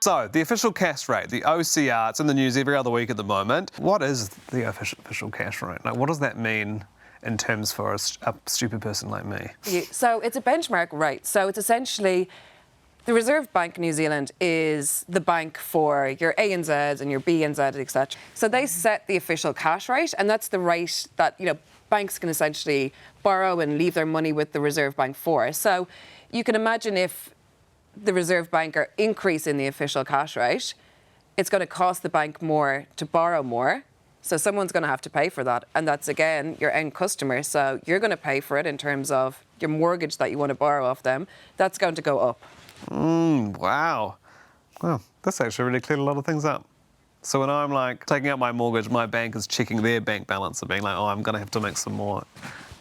So, the official cash rate, the OCR, it's in the news every other week at the moment. What is the official cash rate? Like, what does that mean in terms for a stupid person like me? So, it's a benchmark rate. So, it's essentially the Reserve Bank of New Zealand is the bank for your ANZs and your BNZs, etc. So, they set the official cash rate, and that's the rate that, banks can essentially borrow and leave their money with the Reserve Bank for. So, you can imagine if the Reserve Bank are increasing the official cash rate, it's going to cost the bank more to borrow more. So someone's going to have to pay for that. And that's, again, your end customer. So you're going to pay for it in terms of your mortgage that you want to borrow off them. That's going to go up. Wow. Well, that's actually really cleared a lot of things up. So when I'm like taking out my mortgage, my bank is checking their bank balance and being like, oh, I'm going to have to make some more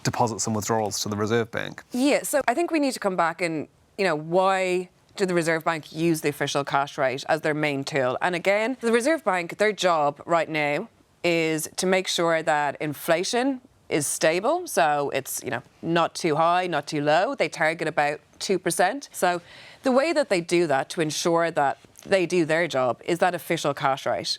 deposits and withdrawals to the Reserve Bank. Yeah, so I think we need to come back and, why do the Reserve Bank use the official cash rate as their main tool? And again, the Reserve Bank, their job right now is to make sure that inflation is stable. So it's, not too high, not too low. They target about 2%. So the way that they do that to ensure that they do their job is that official cash rate.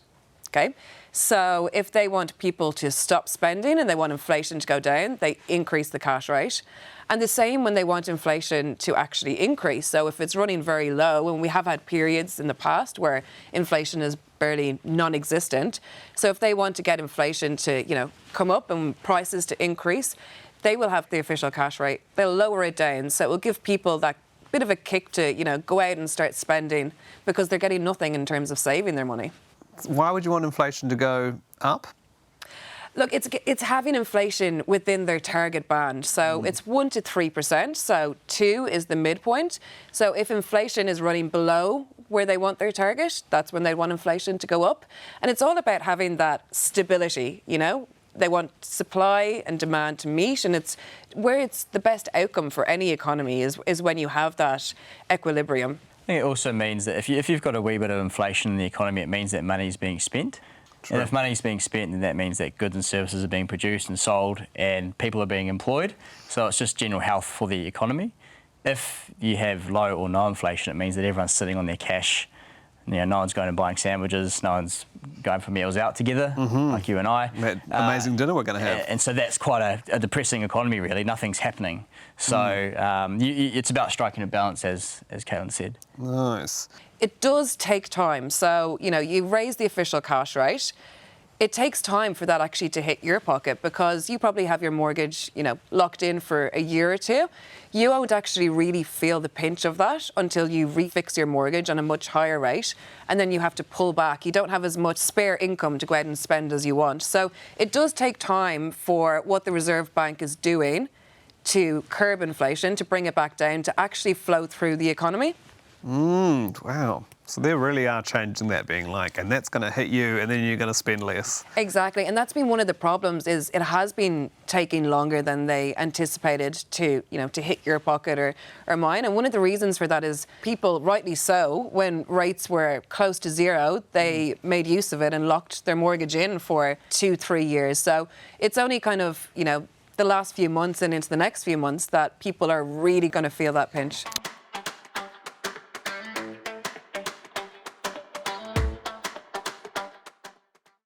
Okay? So if they want people to stop spending and they want inflation to go down, they increase the cash rate. And the same when they want inflation to actually increase. So if it's running very low, and we have had periods in the past where inflation is barely non-existent. So if they want to get inflation to, come up and prices to increase, they will have the official cash rate. They'll lower it down. So it will give people that bit of a kick to, go out and start spending because they're getting nothing in terms of saving their money. Why would you want inflation to go up? Look, it's having inflation within their target band. So it's 1% to 3%. So 2 is the midpoint. So if inflation is running below where they want their target, that's when they want inflation to go up. And it's all about having that stability, They want supply and demand to meet, and it's where it's the best outcome for any economy is when you have that equilibrium. I think it also means that if you've got a wee bit of inflation in the economy, it means that money is being spent. True. And if money is being spent, then that means that goods and services are being produced and sold and people are being employed. So it's just general health for the economy. If you have low or no inflation, it means that everyone's sitting on their cash. No one's going and buying sandwiches, no one's going for meals out together, like you and I. That amazing dinner we're going to have. And so that's quite a depressing economy, really. Nothing's happening. So it's about striking a balance, as Caitlin said. Nice. It does take time. So, you raise the official cash rate. It takes time for that actually to hit your pocket because you probably have your mortgage, locked in for a year or two. You won't actually really feel the pinch of that until you refix your mortgage on a much higher rate, and then you have to pull back. You don't have as much spare income to go out and spend as you want. So it does take time for what the Reserve Bank is doing to curb inflation, to bring it back down, to actually flow through the economy. Wow. So they really are changing that, being like, and that's going to hit you and then you're going to spend less. Exactly. And that's been one of the problems is it has been taking longer than they anticipated to hit your pocket or mine. And one of the reasons for that is people, rightly so, when rates were close to zero, they made use of it and locked their mortgage in for 2-3 years. So it's only kind of, the last few months and into the next few months that people are really going to feel that pinch.